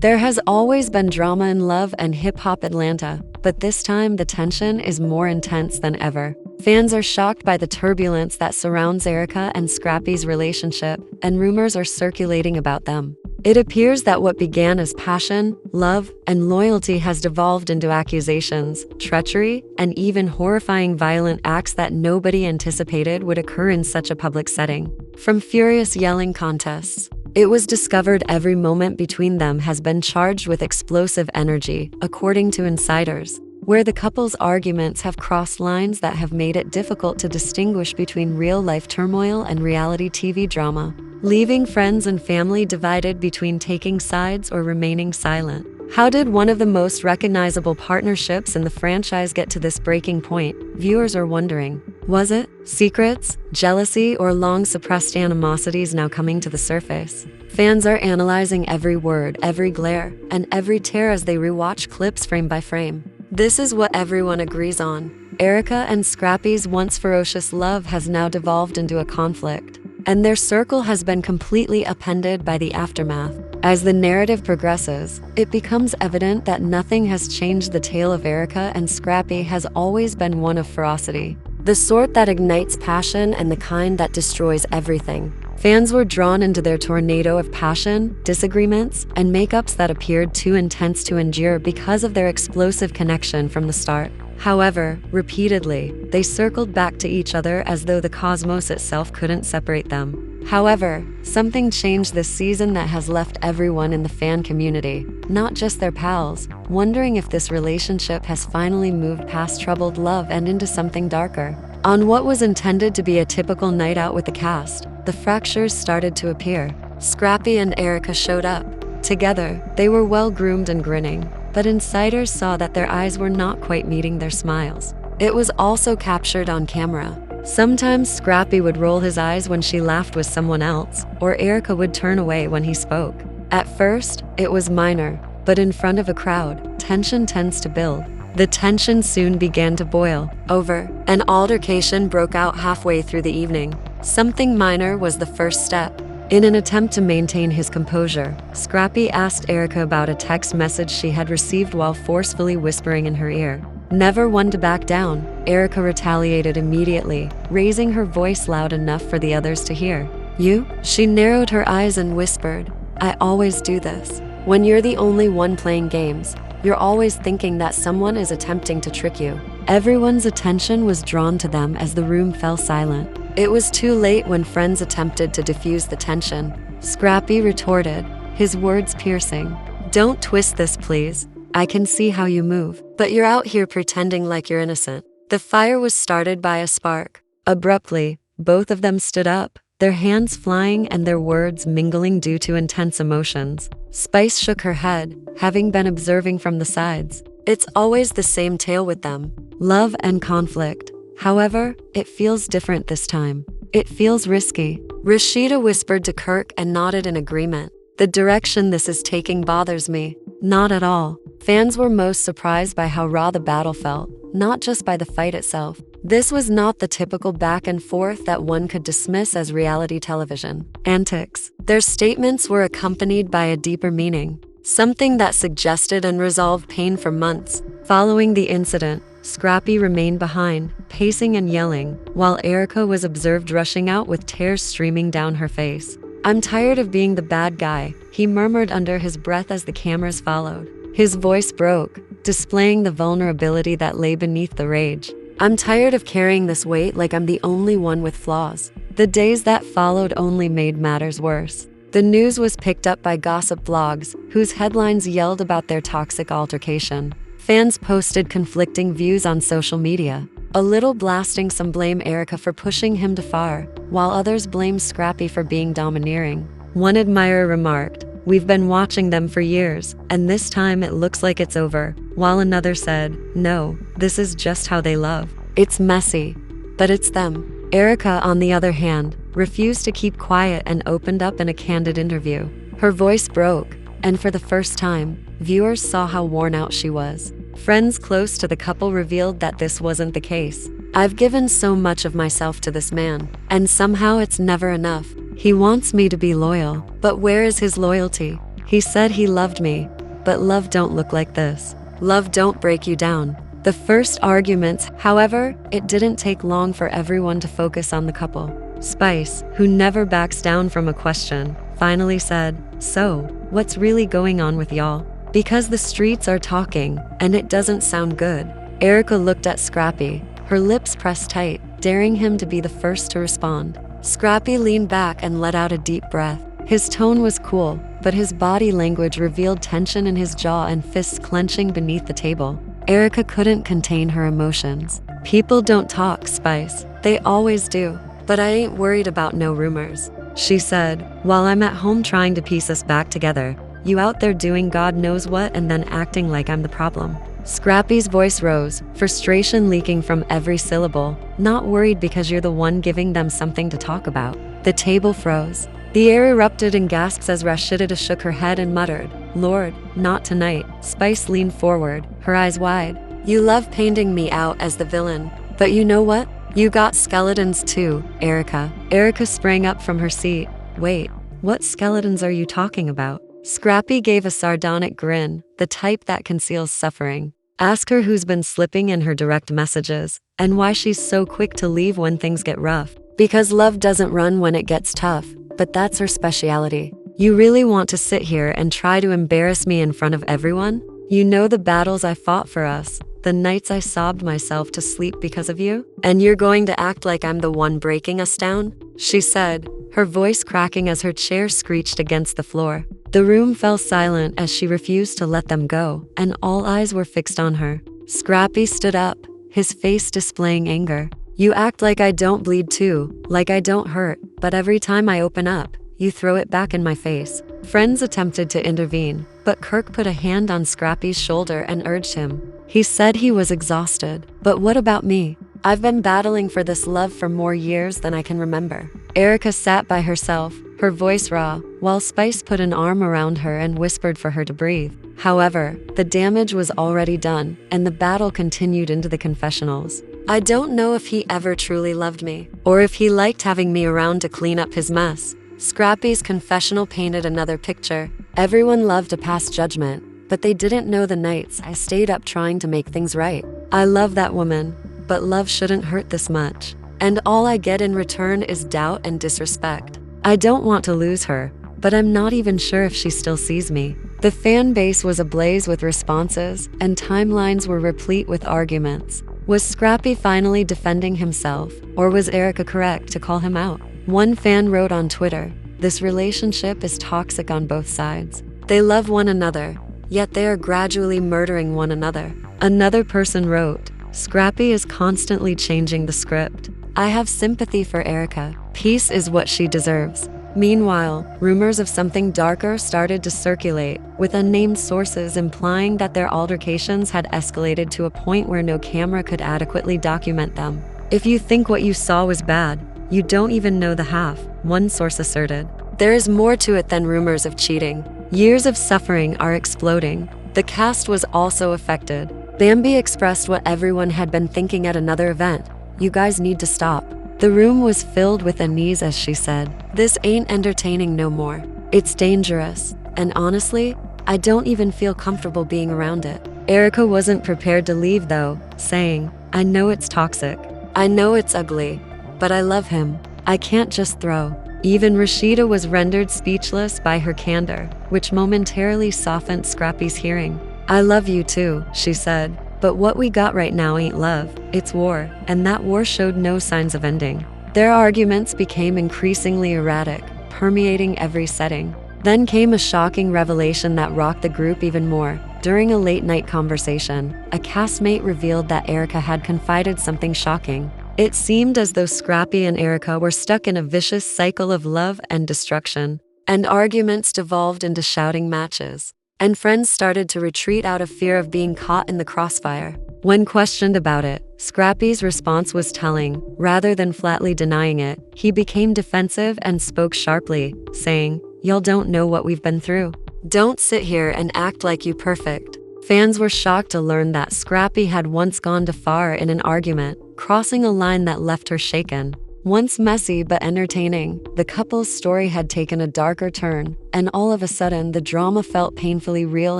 There has always been drama in love and hip-hop Atlanta, but this time the tension is more intense than ever. Fans are shocked by the turbulence that surrounds Erica and Scrappy's relationship, and rumors are circulating about them. It appears that what began as passion, love, and loyalty has devolved into accusations, treachery, and even horrifying violent acts that nobody anticipated would occur in such a public setting. From furious yelling contests, it was discovered every moment between them has been charged with explosive energy, according to insiders, where the couple's arguments have crossed lines that have made it difficult to distinguish between real-life turmoil and reality TV drama, leaving friends and family divided between taking sides or remaining silent. How did one of the most recognizable partnerships in the franchise get to this breaking point? Viewers are wondering. Was it secrets, jealousy, or long-suppressed animosities now coming to the surface? Fans are analyzing every word, every glare, and every tear as they rewatch clips frame by frame. This is what everyone agrees on. Erica and Scrappy's once ferocious love has now devolved into a conflict, and their circle has been completely upended by the aftermath. As the narrative progresses, it becomes evident that nothing has changed. The tale of Erica and Scrappy has always been one of ferocity, the sort that ignites passion and the kind that destroys everything. Fans were drawn into their tornado of passion, disagreements, and makeups that appeared too intense to endure because of their explosive connection from the start. However, repeatedly, they circled back to each other as though the cosmos itself couldn't separate them. However, something changed this season that has left everyone in the fan community, not just their pals, wondering if this relationship has finally moved past troubled love and into something darker. On what was intended to be a typical night out with the cast, the fractures started to appear. Scrappy and Erica showed up. Together, they were well-groomed and grinning, but insiders saw that their eyes were not quite meeting their smiles. It was also captured on camera. Sometimes Scrappy would roll his eyes when she laughed with someone else, or Erica would turn away when he spoke. At first, it was minor, but in front of a crowd, tension tends to build. The tension soon began to boil over. An altercation broke out halfway through the evening. Something minor was the first step. In an attempt to maintain his composure, Scrappy asked Erica about a text message she had received while forcefully whispering in her ear. Never one to back down, Erica retaliated immediately, raising her voice loud enough for the others to hear. "You?" She narrowed her eyes and whispered, "I always do this. When you're the only one playing games, you're always thinking that someone is attempting to trick you." Everyone's attention was drawn to them as the room fell silent. It was too late when friends attempted to diffuse the tension. Scrappy retorted, his words piercing. "Don't twist this, please. I can see how you move, but you're out here pretending like you're innocent." The fire was started by a spark. Abruptly, both of them stood up, their hands flying and their words mingling due to intense emotions. Spice shook her head, having been observing from the sides. It's always the same tale with them. Love and conflict. However, it feels different this time. It feels risky. Rashida whispered to Kirk and nodded in agreement. "The direction this is taking bothers me." Not at all. Fans were most surprised by how raw the battle felt, not just by the fight itself. This was not the typical back and forth that one could dismiss as reality television antics. Their statements were accompanied by a deeper meaning, something that suggested unresolved pain for months. Following the incident, Scrappy remained behind, pacing and yelling, while Erica was observed rushing out with tears streaming down her face. "I'm tired of being the bad guy," he murmured under his breath as the cameras followed. His voice broke, displaying the vulnerability that lay beneath the rage. "I'm tired of carrying this weight like I'm the only one with flaws." The days that followed only made matters worse. The news was picked up by gossip blogs, whose headlines yelled about their toxic altercation. Fans posted conflicting views on social media, a little blasting some blame Erica for pushing him too far, while others blamed Scrappy for being domineering. One admirer remarked, "We've been watching them for years, and this time it looks like it's over," while another said, "No, this is just how they love. It's messy, but it's them." Erica, on the other hand, refused to keep quiet and opened up in a candid interview. Her voice broke, and for the first time, viewers saw how worn out she was. Friends close to the couple revealed that this wasn't the case. "I've given so much of myself to this man, and somehow it's never enough. He wants me to be loyal, but where is his loyalty? He said he loved me, but love don't look like this. Love don't break you down. The first arguments, however, it didn't take long for everyone to focus on the couple. Spice, who never backs down from a question, finally said, "So, what's really going on with y'all? Because the streets are talking, and it doesn't sound good." Erica looked at Scrappy, her lips pressed tight, daring him to be the first to respond. Scrappy leaned back and let out a deep breath. His tone was cool, but his body language revealed tension in his jaw and fists clenching beneath the table. Erica couldn't contain her emotions. "People don't talk, Spice. They always do. But I ain't worried about no rumors," she said. "While I'm at home trying to piece us back together, you out there doing God knows what and then acting like I'm the problem." Scrappy's voice rose, frustration leaking from every syllable. "Not worried because you're the one giving them something to talk about." The table froze. The air erupted in gasps as Rashida shook her head and muttered, "Lord, not tonight." Spice leaned forward, her eyes wide. "You love painting me out as the villain, but you know what? You got skeletons too, Erica." Erica sprang up from her seat. "Wait, what skeletons are you talking about?" Scrappy gave a sardonic grin, the type that conceals suffering. "Ask her who's been slipping in her direct messages, and why she's so quick to leave when things get rough. Because love doesn't run when it gets tough, but that's her speciality. You really want to sit here and try to embarrass me in front of everyone? You know the battles I fought for us, the nights I sobbed myself to sleep because of you? And you're going to act like I'm the one breaking us down?" she said, her voice cracking as her chair screeched against the floor. The room fell silent as she refused to let them go, and all eyes were fixed on her. Scrappy stood up, his face displaying anger. "You act like I don't bleed too, like I don't hurt, but every time I open up, you throw it back in my face." Friends attempted to intervene, but Kirk put a hand on Scrappy's shoulder and urged him. He said he was exhausted. "But what about me? I've been battling for this love for more years than I can remember." Erica sat by herself, her voice raw, while Spice put an arm around her and whispered for her to breathe. However, the damage was already done, and the battle continued into the confessionals. "I don't know if he ever truly loved me, or if he liked having me around to clean up his mess." Scrappy's confessional painted another picture. "Everyone loved to pass judgment, but they didn't know the nights I stayed up trying to make things right. I love that woman, but love shouldn't hurt this much. And all I get in return is doubt and disrespect. I don't want to lose her, but I'm not even sure if she still sees me." The fan base was ablaze with responses, and timelines were replete with arguments. Was Scrappy finally defending himself, or was Erica correct to call him out? One fan wrote on Twitter, "This relationship is toxic on both sides. They love one another, yet they are gradually murdering one another." Another person wrote, "Scrappy is constantly changing the script. I have sympathy for Erica. Peace is what she deserves." Meanwhile, rumors of something darker started to circulate, with unnamed sources implying that their altercations had escalated to a point where no camera could adequately document them. "If you think what you saw was bad, you don't even know the half," one source asserted. "There is more to it than rumors of cheating. Years of suffering are exploding." The cast was also affected. Bambi expressed what everyone had been thinking at another event. "You guys need to stop." The room was filled with unease as she said, "This ain't entertaining no more. It's dangerous, and honestly, I don't even feel comfortable being around it." Erica wasn't prepared to leave though, saying, "I know it's toxic. I know it's ugly, but I love him. I can't just throw." Even Rashida was rendered speechless by her candor, which momentarily softened Scrappy's hearing. "I love you too," she said. "But what we got right now ain't love, it's war, and that war showed no signs of ending." Their arguments became increasingly erratic, permeating every setting. Then came a shocking revelation that rocked the group even more. During a late-night conversation, a castmate revealed that Erica had confided something shocking. It seemed as though Scrappy and Erica were stuck in a vicious cycle of love and destruction, and arguments devolved into shouting matches. And friends started to retreat out of fear of being caught in the crossfire. When questioned about it, Scrappy's response was telling. Rather than flatly denying it, he became defensive and spoke sharply, saying, "Y'all don't know what we've been through. Don't sit here and act like you perfect." Fans were shocked to learn that Scrappy had once gone too far in an argument, crossing a line that left her shaken. Once messy but entertaining, the couple's story had taken a darker turn, and all of a sudden the drama felt painfully real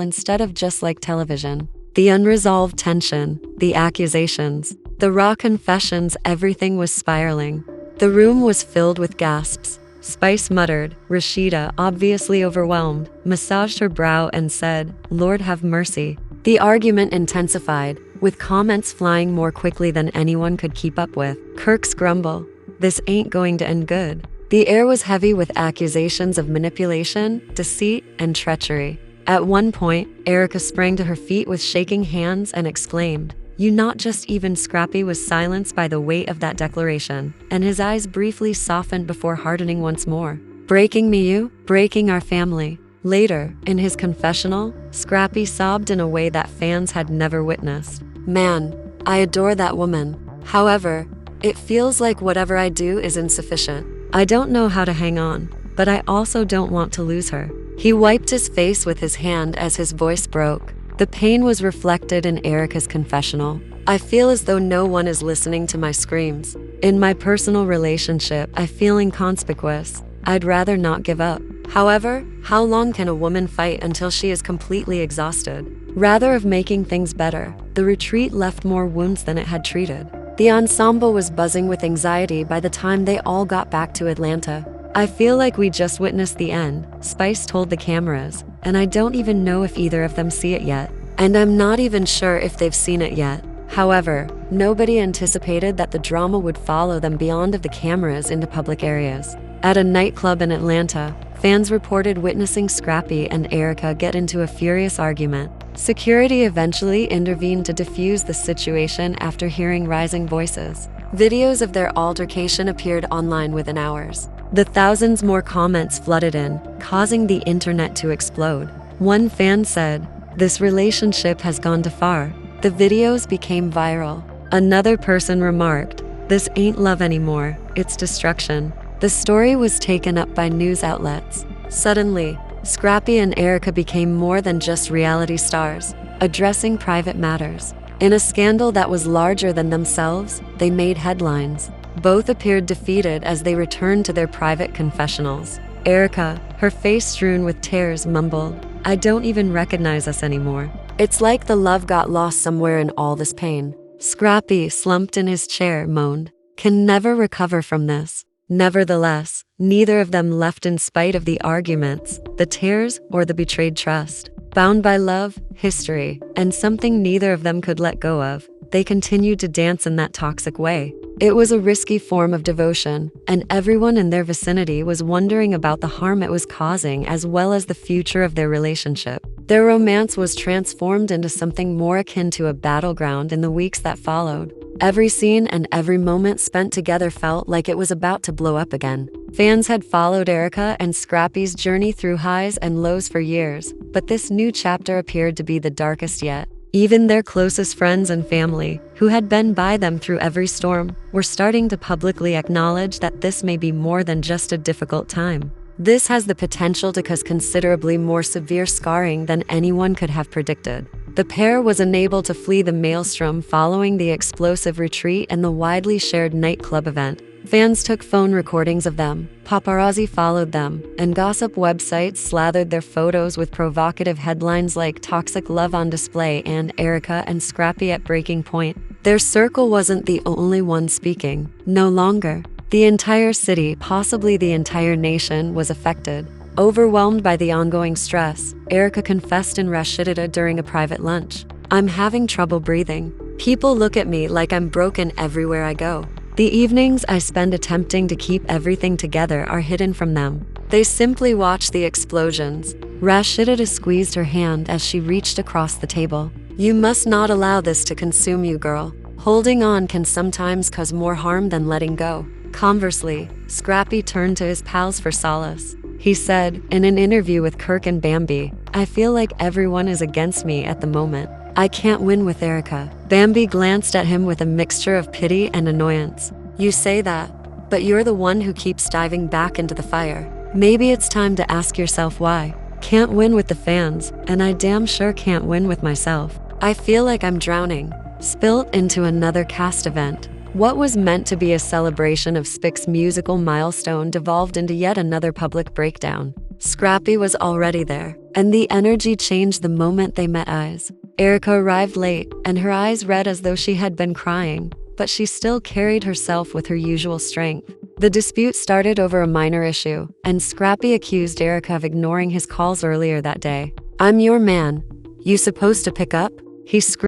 instead of just like television. The unresolved tension, the accusations, the raw confessions, everything was spiraling. The room was filled with gasps. Spice muttered. Rashida, obviously overwhelmed, massaged her brow and said, "Lord have mercy." The argument intensified, with comments flying more quickly than anyone could keep up with. Kirk's grumble. "This ain't going to end good." The air was heavy with accusations of manipulation, deceit, and treachery. At one point, Erica sprang to her feet with shaking hands and exclaimed, "You not just even." Scrappy was silenced by the weight of that declaration, and his eyes briefly softened before hardening once more. "Breaking me you, breaking our family." Later, in his confessional, Scrappy sobbed in a way that fans had never witnessed. "Man, I adore that woman. However, it feels like whatever I do is insufficient. I don't know how to hang on, but I also don't want to lose her." He wiped his face with his hand as his voice broke. The pain was reflected in Erica's confessional. "I feel as though no one is listening to my screams. In my personal relationship, I feel inconspicuous. I'd rather not give up. However, how long can a woman fight until she is completely exhausted?" Rather of making things better, the retreat left more wounds than it had treated. The ensemble was buzzing with anxiety by the time they all got back to Atlanta. "I feel like we just witnessed the end," Spice told the cameras, "and I don't even know if either of them see it yet. And I'm not even sure if they've seen it yet." However, nobody anticipated that the drama would follow them beyond of the cameras into public areas. At a nightclub in Atlanta, fans reported witnessing Scrappy and Erica get into a furious argument. Security eventually intervened to defuse the situation after hearing rising voices. Videos of their altercation appeared online within hours. The thousands more comments flooded in, causing the internet to explode. One fan said, "This relationship has gone too far." The videos became viral. Another person remarked, "This ain't love anymore, it's destruction." The story was taken up by news outlets. Suddenly, Scrappy and Erica became more than just reality stars, addressing private matters. In a scandal that was larger than themselves, they made headlines. Both appeared defeated as they returned to their private confessionals. Erica, her face strewn with tears, mumbled, "I don't even recognize us anymore. It's like the love got lost somewhere in all this pain." Scrappy, slumped in his chair, moaned, "Can never recover from this." Nevertheless, neither of them left in spite of the arguments, the tears, or the betrayed trust. Bound by love, history, and something neither of them could let go of, they continued to dance in that toxic way. It was a risky form of devotion, and everyone in their vicinity was wondering about the harm it was causing as well as the future of their relationship. Their romance was transformed into something more akin to a battleground in the weeks that followed. Every scene and every moment spent together felt like it was about to blow up again. Fans had followed Erica and Scrappy's journey through highs and lows for years, but this new chapter appeared to be the darkest yet. Even their closest friends and family, who had been by them through every storm, were starting to publicly acknowledge that this may be more than just a difficult time. This has the potential to cause considerably more severe scarring than anyone could have predicted. The pair was unable to flee the maelstrom following the explosive retreat and the widely shared nightclub event. Fans took phone recordings of them, paparazzi followed them, and gossip websites slathered their photos with provocative headlines like "Toxic Love on Display" and "Erica and Scrappy at Breaking Point." Their circle wasn't the only one speaking. No longer. The entire city, possibly the entire nation, was affected. Overwhelmed by the ongoing stress, Erica confessed in Rashida during a private lunch. "I'm having trouble breathing. People look at me like I'm broken everywhere I go. The evenings I spend attempting to keep everything together are hidden from them. They simply watch the explosions." Rashida squeezed her hand as she reached across the table. "You must not allow this to consume you, girl. Holding on can sometimes cause more harm than letting go." Conversely, Scrappy turned to his pals for solace. He said, in an interview with Kirk and Bambi, "I feel like everyone is against me at the moment. I can't win with Erica." Bambi glanced at him with a mixture of pity and annoyance. "You say that, but you're the one who keeps diving back into the fire. Maybe it's time to ask yourself why." "Can't win with the fans, and I damn sure can't win with myself. I feel like I'm drowning." Spilt into another cast event. What was meant to be a celebration of Spick's musical milestone devolved into yet another public breakdown. Scrappy was already there, and the energy changed the moment they met eyes. Erica arrived late, and her eyes red as though she had been crying, but she still carried herself with her usual strength. The dispute started over a minor issue, and Scrappy accused Erica of ignoring his calls earlier that day. "I'm your man. You supposed to pick up?" He screamed.